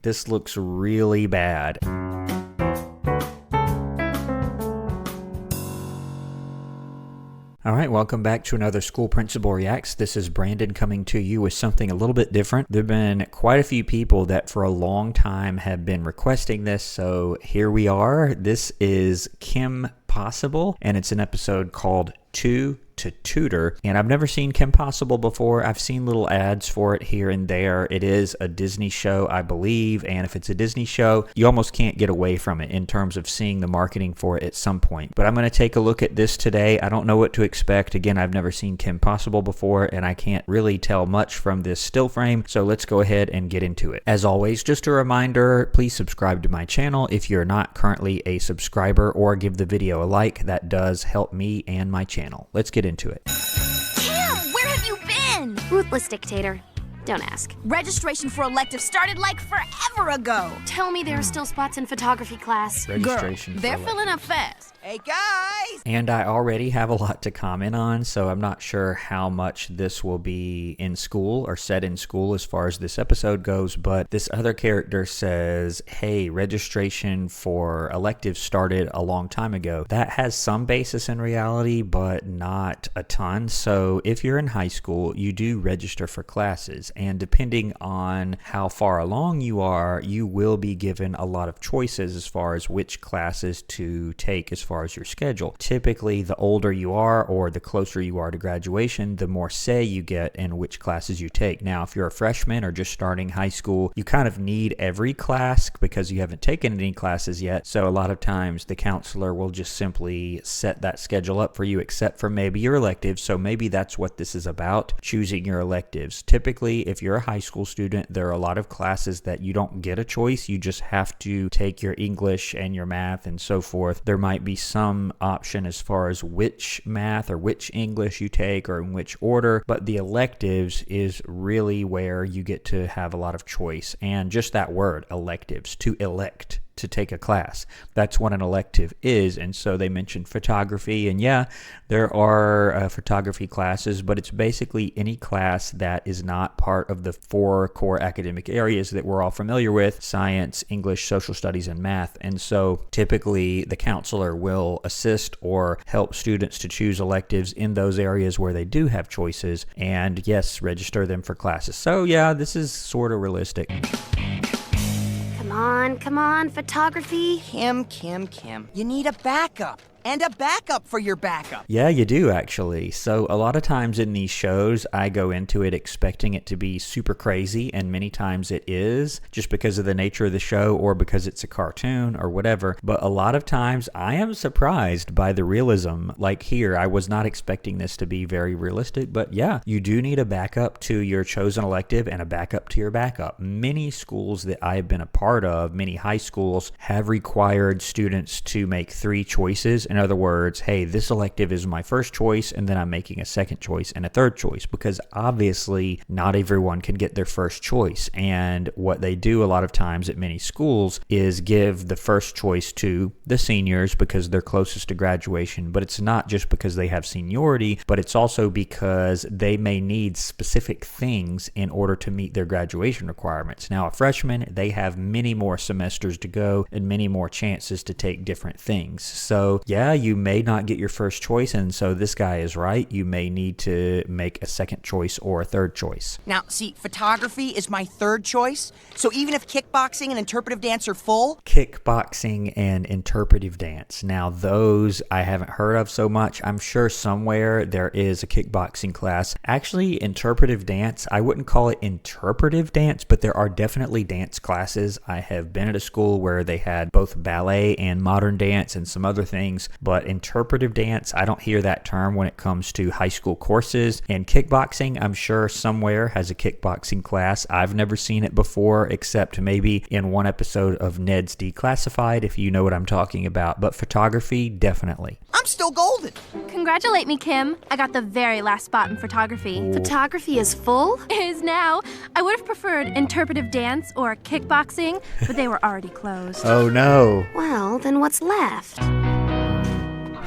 This looks really bad. All right, welcome back to another School Principal Reacts. This is Brandon coming to you with something a little bit different. There have been quite a few people that for a long time have been requesting this, so here we are. This is Kim Possible, and it's an episode called Tutor, and I've never seen Kim Possible before. I've seen little ads for it here and there. It is a Disney show, I believe, and if it's a Disney show, you almost can't get away from it in terms of seeing the marketing for it at some point. But I'm going to take a look at this today. I don't know what to expect. Again, I've never seen Kim Possible before, and I can't really tell much from this still frame, so let's go ahead and get into it. As always, just a reminder, please subscribe to my channel if you're not currently a subscriber, or give the video a like. That does help me and my channel. Let's get into it. Kim, where have you been? Ruthless dictator. Don't ask. Registration for electives started like forever ago. Tell me there are still spots in photography class. Registration. Girl, they're filling up fast. Hey guys! And I already have a lot to comment on, so I'm not sure how much this will be in school or set in school as far as this episode goes, but this other character says, hey, registration for electives started a long time ago. That has some basis in reality, but not a ton. So if you're in high school, you do register for classes, and depending on how far along you are, you will be given a lot of choices as far as which classes to take as far as your schedule. Typically, the older you are or the closer you are to graduation, the more say you get in which classes you take. Now, if you're a freshman or just starting high school, you kind of need every class because you haven't taken any classes yet. So a lot of times the counselor will just simply set that schedule up for you, except for maybe your electives. So maybe that's what this is about, choosing your electives. Typically, if you're a high school student, there are a lot of classes that you don't get a choice. You just have to take your English and your math and so forth. There might be some option as far as which math or which English you take or in which order, but the electives is really where you get to have a lot of choice. And just that word, electives, to elect to take a class. That's what an elective is. And so they mentioned photography, and yeah, there are photography classes, but it's basically any class that is not part of the 4 core academic areas that we're all familiar with: science, English, social studies, and math. And so typically the counselor will assist or help students to choose electives in those areas where they do have choices, and yes, register them for classes. So yeah, this is sort of realistic. Come on, photography. Kim. You need a backup. And a backup for your backup. Yeah, you do actually. So a lot of times in these shows, I go into it expecting it to be super crazy, and many times it is, just because of the nature of the show or because it's a cartoon or whatever. But a lot of times I am surprised by the realism. Like here, I was not expecting this to be very realistic, but yeah, you do need a backup to your chosen elective and a backup to your backup. Many schools that I've been a part of, many high schools, have required students to make 3 choices. In other words, hey, this elective is my first choice, and then I'm making a second choice and a third choice, because obviously not everyone can get their first choice. And what they do a lot of times at many schools is give the first choice to the seniors because they're closest to graduation. But it's not just because they have seniority, but it's also because they may need specific things in order to meet their graduation requirements. Now, a freshman, they have many more semesters to go and many more chances to take different things. So yeah, you may not get your first choice, and so this guy is right. You may need to make a second choice or a third choice. Now, see, photography is my 3rd choice, so even if kickboxing and interpretive dance are full... Kickboxing and interpretive dance. Now, those I haven't heard of so much. I'm sure somewhere there is a kickboxing class. Actually, interpretive dance, I wouldn't call it interpretive dance, but there are definitely dance classes. I have been at a school where they had both ballet and modern dance and some other things. But interpretive dance, I don't hear that term when it comes to high school courses. And kickboxing, I'm sure somewhere has a kickboxing class. I've never seen it before, except maybe in one episode of Ned's Declassified, if you know what I'm talking about. But photography, definitely. I'm still golden. Congratulate me, Kim. I got the very last spot in photography. Ooh. Photography is full? Is now. I would have preferred interpretive dance or kickboxing, but they were already closed. Oh no. Well, then what's left?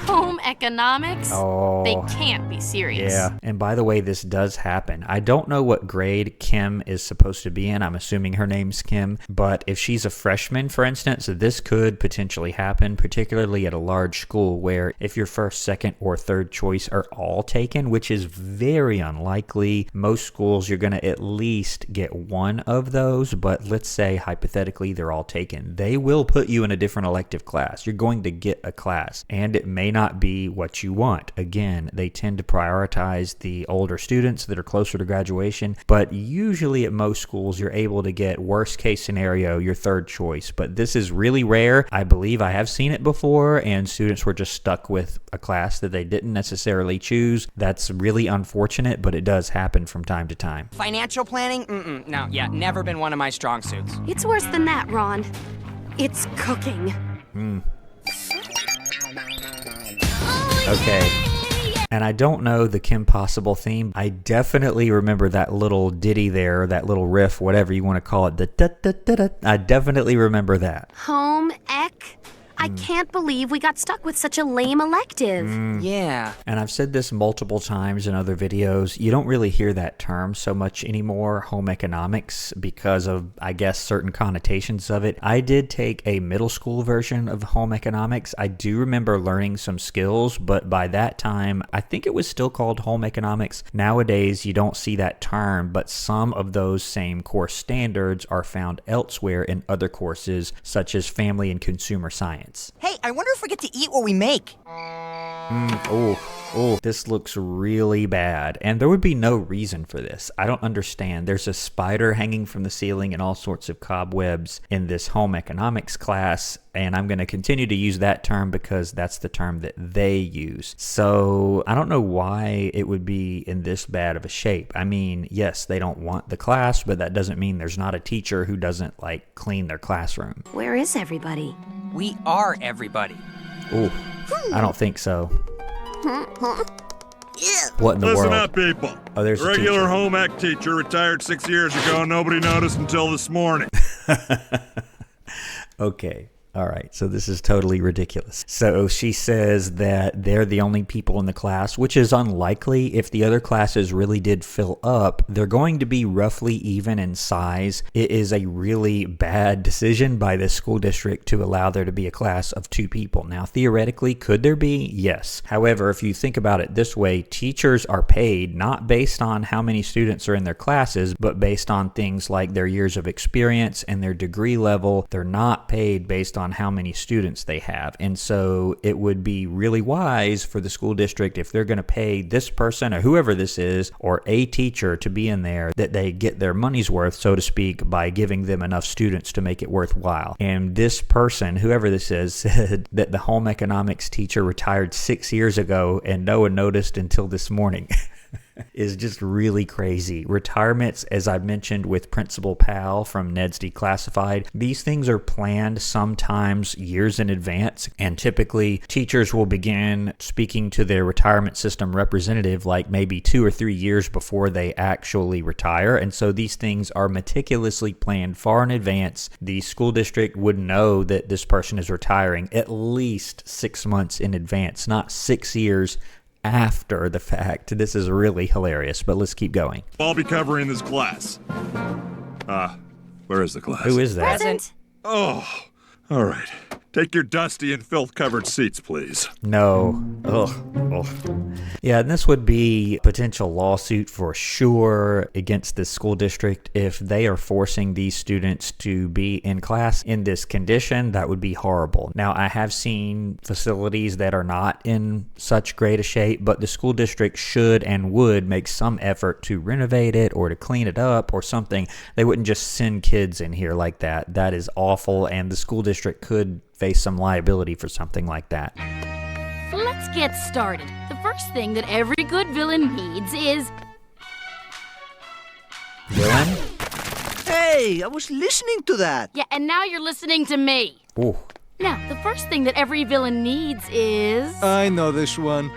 Home economics? Oh. They can't be serious. Yeah, and by the way, this does happen. I don't know what grade Kim is supposed to be in. I'm assuming her name's Kim. But if she's a freshman, for instance, this could potentially happen, particularly at a large school where if your first, second, or third choice are all taken, which is very unlikely. Most schools, you're going to at least get one of those, but let's say hypothetically they're all taken. They will put you in a different elective class. You're going to get a class, and it may not be what you want. Again, they tend to prioritize the older students that are closer to graduation, but usually at most schools you're able to get worst case scenario your third choice, but this is really rare. I believe I have seen it before, and students were just stuck with a class that they didn't necessarily choose. That's really unfortunate, but it does happen from time to time. Financial planning? No, yeah, never been one of my strong suits. It's worse than that, Ron. It's cooking. Okay. And I don't know the Kim Possible theme. I definitely remember that little ditty there, that little riff, whatever you want to call it. The da da da da. I definitely remember that. Home ec? I can't believe we got stuck with such a lame elective. Yeah. And I've said this multiple times in other videos. You don't really hear that term so much anymore, home economics, because of, I guess, certain connotations of it. I did take a middle school version of home economics. I do remember learning some skills, but by that time, I think it was still called home economics. Nowadays, you don't see that term, but some of those same course standards are found elsewhere in other courses, such as family and consumer science. Hey, I wonder if we get to eat what we make. Oh, this looks really bad. And there would be no reason for this. I don't understand. There's a spider hanging from the ceiling and all sorts of cobwebs in this home economics class. And I'm going to continue to use that term because that's the term that they use. So I don't know why it would be in this bad of a shape. I mean, yes, they don't want the class, but that doesn't mean there's not a teacher who doesn't clean their classroom. Where is everybody? We are everybody. Oh, I don't think so. What in the Listen world? up, people. Oh, there's a Regular teacher. home ec teacher retired 6 years ago. Nobody noticed until this morning. Okay. All right, so this is totally ridiculous. So she says that they're the only people in the class, which is unlikely. If the other classes really did fill up, they're going to be roughly even in size. It is a really bad decision by the school district to allow there to be a class of 2 people. Now, theoretically, could there be? Yes. However, if you think about it this way, teachers are paid not based on how many students are in their classes, but based on things like their years of experience and their degree level. They're not paid based on how many students they have. And so it would be really wise for the school district, if they're going to pay this person or whoever this is, or a teacher to be in there, that they get their money's worth, so to speak, by giving them enough students to make it worthwhile. And this person, whoever this is, said that the home economics teacher retired 6 years ago and no one noticed until this morning. Is just really crazy. Retirements, as I mentioned with Principal Pal from Ned's Declassified, these things are planned sometimes years in advance, and typically teachers will begin speaking to their retirement system representative maybe 2 or 3 years before they actually retire, and so these things are meticulously planned far in advance. The school district would know that this person is retiring at least 6 months in advance, not 6 years after the fact. This is really hilarious, but let's keep going. I'll be covering this class. Where is the class? Who is that? Present. Oh, all right. Take your dusty and filth-covered seats, please. No. Ugh. Yeah, and this would be a potential lawsuit for sure against the school district if they are forcing these students to be in class in this condition. That would be horrible. Now, I have seen facilities that are not in such great a shape, but the school district should and would make some effort to renovate it or to clean it up or something. They wouldn't just send kids in here like that. That is awful, and the school district could face some liability for something like that. Let's get started. The first thing that every good villain needs is... Villain? Hey, I was listening to that. Yeah, and now you're listening to me. Ooh. Now, the first thing that every villain needs is... I know this one.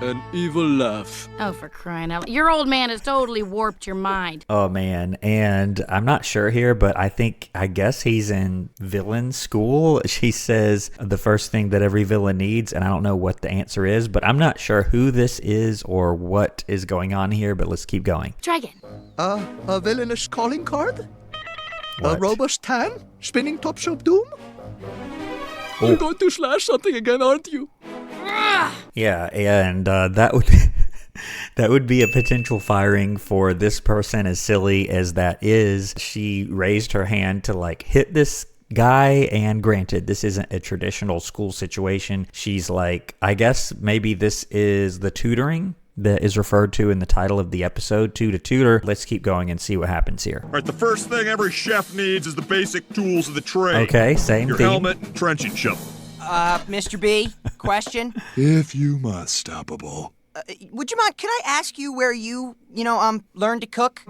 An evil laugh. Oh, for crying out loud. Your old man has totally warped your mind. Oh man, and I'm not sure here, but I guess he's in villain school. She says the first thing that every villain needs, and I don't know what the answer is, but I'm not sure who this is or what is going on here, but let's keep going. Try again. A villainous calling card? What? A robust tan? Spinning tops of doom? You're going to slash something again, aren't you? Yeah, and that would that would be a potential firing for this person, as silly as that is. She raised her hand to like hit this guy, and granted, this isn't a traditional school situation. She's like, I guess maybe this is the tutoring that is referred to in the title of the episode, to tutor. Let's keep going and see what happens here. All right, the first thing every chef needs is the basic tools of the trade. Okay, same Your theme. helmet and trenching shovel. Mr. B, question? If you must, stoppable. Would you mind, can I ask you where you learned to cook?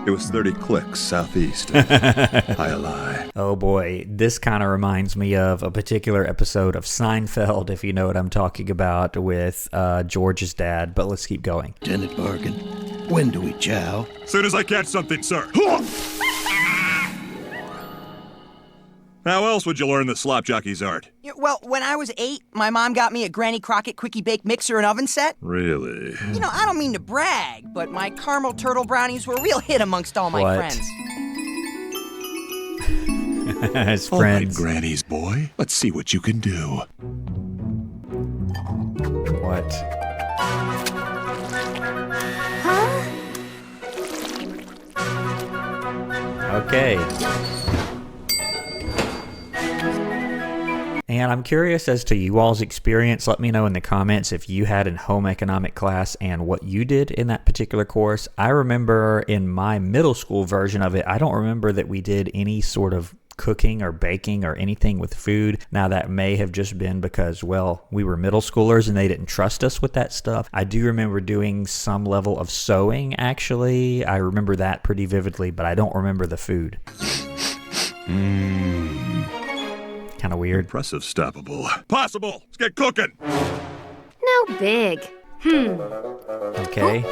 It was 30 clicks southeast of Hialeah. Oh boy, this kind of reminds me of a particular episode of Seinfeld, if you know what I'm talking about, with George's dad, but let's keep going. Tenant bargain. When do we chow? Soon as I catch something, sir. How else would you learn the slop jockey's art? Yeah, well, when I was 8, my mom got me a Granny Crockett Quickie Bake mixer and oven set. Really? I don't mean to brag, but my caramel turtle brownies were a real hit amongst all my What? friends. As All right, friends. Granny's boy. Let's see what you can do. What? Okay. And I'm curious as to you all's experience. Let me know in the comments if you had in home economic class and what you did in that particular course. I remember in my middle school version of it, I don't remember that we did any sort of cooking or baking or anything with food. Now that may have just been because, well, we were middle schoolers and they didn't trust us with that stuff. I do remember doing some level of sewing, actually. I remember that pretty vividly, but I don't remember the food. Kind of weird. Impressive, stoppable. Possible! Let's get cooking! No big. Okay.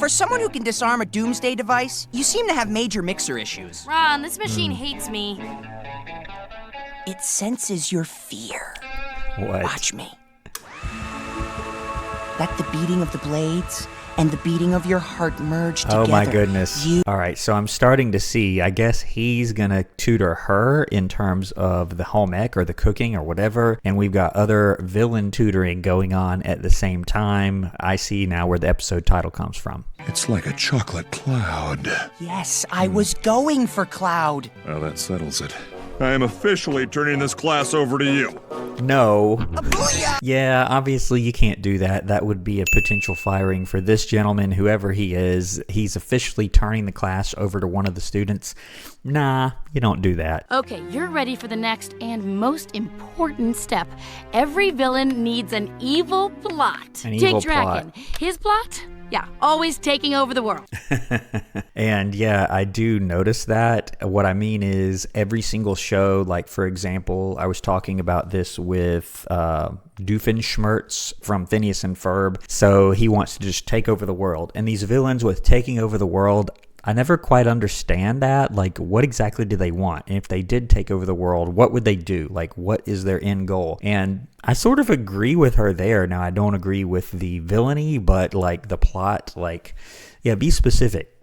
For someone who can disarm a doomsday device, you seem to have major mixer issues. Ron, this machine hates me. It senses your fear. What? Watch me. Let the beating of the blades and the beating of your heart merge together. Oh my goodness. All right, so I'm starting to see, I guess he's going to tutor her in terms of the home ec or the cooking or whatever, and we've got other villain tutoring going on at the same time. I see now where the episode title comes from. It's like a chocolate cloud. Yes, I was going for Cloud. Well, that settles it. I am officially turning this class over to you. No. Yeah, obviously you can't do that. That would be a potential firing for this gentleman, whoever he is. He's officially turning the class over to one of the students. Nah, you don't do that. Okay, you're ready for the next and most important step. Every villain needs an evil plot. An Take evil Draken. plot. His plot? Yeah, always taking over the world. And yeah, I do notice that. What I mean is every single show, like for example, I was talking about this with Doofenshmirtz from Phineas and Ferb. So he wants to just take over the world. And these villains with taking over the world, I never quite understand that. Like, what exactly do they want? And if they did take over the world, what would they do? Like, what is their end goal? And I sort of agree with her there. Now, I don't agree with the villainy, but like the plot, like, yeah, be specific.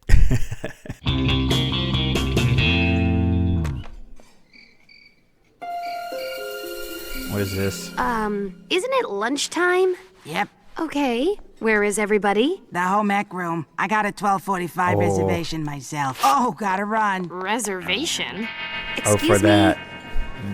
What is this? Isn't it lunchtime? Yep, Okay, where is everybody? the home ec room. I got a 12:45 reservation myself. Oh, gotta run. Reservation? Oh, Excuse for that.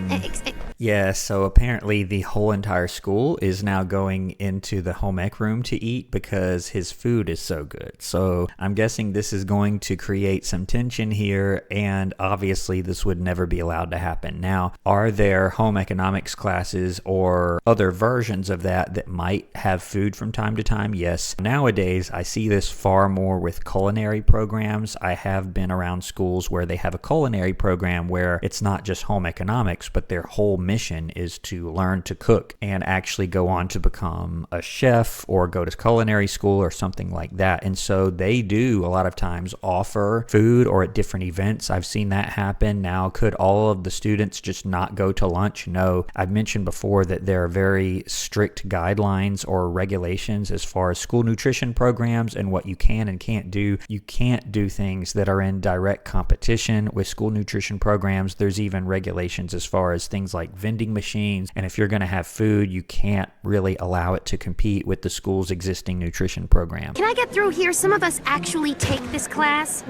me. Yeah, so apparently the whole entire school is now going into the home ec room to eat because his food is so good. So I'm guessing this is going to create some tension here, and obviously this would never be allowed to happen. Now, are there home economics classes or other versions of that might have food from time to time? Yes. Nowadays, I see this far more with culinary programs. I have been around schools where they have a culinary program where it's not just home economics, but their whole mission is to learn to cook and actually go on to become a chef or go to culinary school or something like that. And so they do a lot of times offer food or at different events. I've seen that happen. Now, could all of the students just not go to lunch? No. I've mentioned before that there are very strict guidelines or regulations as far as school nutrition programs and what you can and can't do. You can't do things that are in direct competition with school nutrition programs. There's even regulations as far as things like vending machines, and if you're going to have food, you can't really allow it to compete with the school's existing nutrition program. Can I get through here? Some of us actually take this class.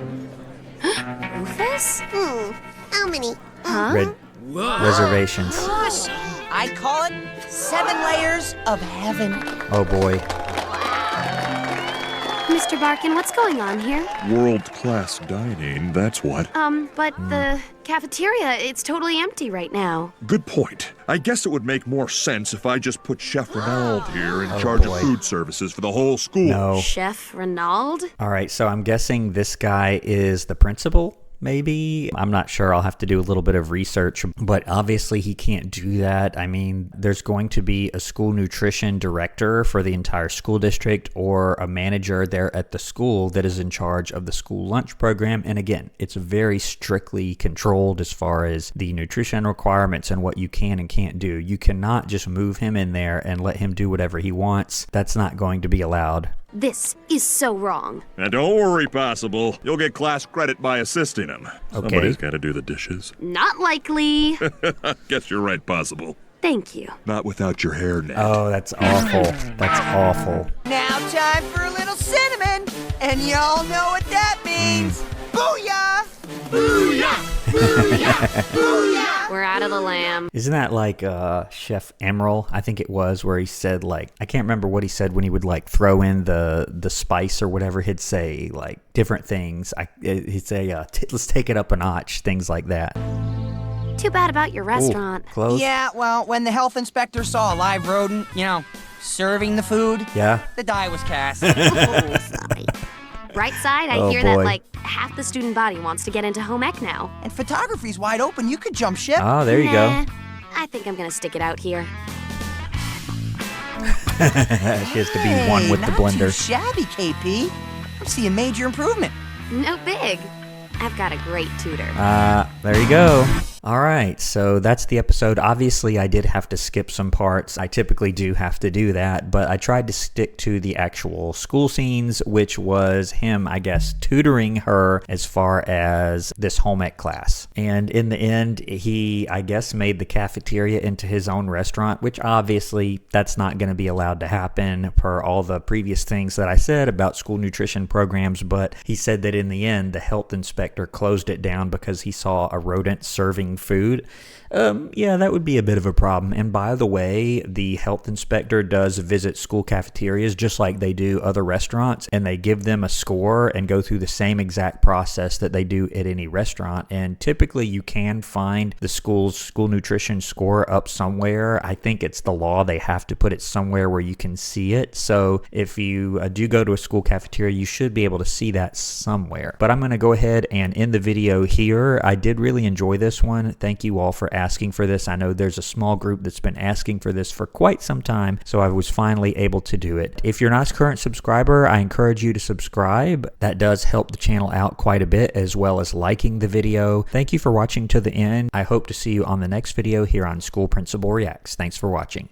Rufus? How many? Reservations. Gosh, I call it 7 layers of heaven. Oh boy. Mr. Barkin, what's going on here? World-class dining, that's what. But the cafeteria, it's totally empty right now. Good point. I guess it would make more sense if I just put Chef Ronald here in charge of food services for the whole school. No. Chef Ronald? All right, so I'm guessing this guy is the principal? Maybe. I'm not sure. I'll have to do a little bit of research, but obviously he can't do that. I mean, there's going to be a school nutrition director for the entire school district or a manager there at the school that is in charge of the school lunch program. And again, it's very strictly controlled as far as the nutrition requirements and what you can and can't do. You cannot just move him in there and let him do whatever he wants. That's not going to be allowed. This is so wrong. And don't worry, Possible. You'll get class credit by assisting him. Okay. Somebody's got to do the dishes. Not likely. Guess you're right, Possible. Thank you. Not without your hairnet. Oh, that's awful. That's awful. Now time for a little cinnamon, and y'all know what that means. Booyah! Booyah! Booyah! Booyah! We're out of the lamb. Isn't that like Chef Emerald? I think it was, where he said, like, I can't remember what he said when he would like throw in the spice or whatever. He'd say like different things. He'd say, let's take it up a notch, things like that. Too bad about your restaurant. Ooh, close? Yeah, well, when the health inspector saw a live rodent, serving the food, Yeah. the die was cast. Oh, sorry. Bright side, I hear boy. that like half the student body wants to get into home ec now. And photography's wide open. You could jump ship. Oh, there you go. I think I'm gonna stick it out here. She has to be one with the Not too blender. shabby, KP. I'm seeing major improvement. No big. I've got a great tutor. There you go. All right, so that's the episode. Obviously, I did have to skip some parts. I typically do have to do that, but I tried to stick to the actual school scenes, which was him, I guess, tutoring her as far as this home ec class. And in the end, he, I guess, made the cafeteria into his own restaurant, which obviously that's not going to be allowed to happen per all the previous things that I said about school nutrition programs. But he said that in the end, the health inspector closed it down because he saw a rodent serving food. Yeah, that would be a bit of a problem. And by the way, the health inspector does visit school cafeterias just like they do other restaurants, and they give them a score and go through the same exact process that they do at any restaurant. And typically you can find the school's school nutrition score up somewhere. I think it's the law. They have to put it somewhere where you can see it. So if you do go to a school cafeteria, you should be able to see that somewhere. But I'm going to go ahead and end the video here. I did really enjoy this one. Thank you all for asking for this. I know there's a small group that's been asking for this for quite some time, so I was finally able to do it. If you're not a current subscriber, I encourage you to subscribe. That does help the channel out quite a bit, as well as liking the video. Thank you for watching to the end. I hope to see you on the next video here on School Principal Reacts. Thanks for watching.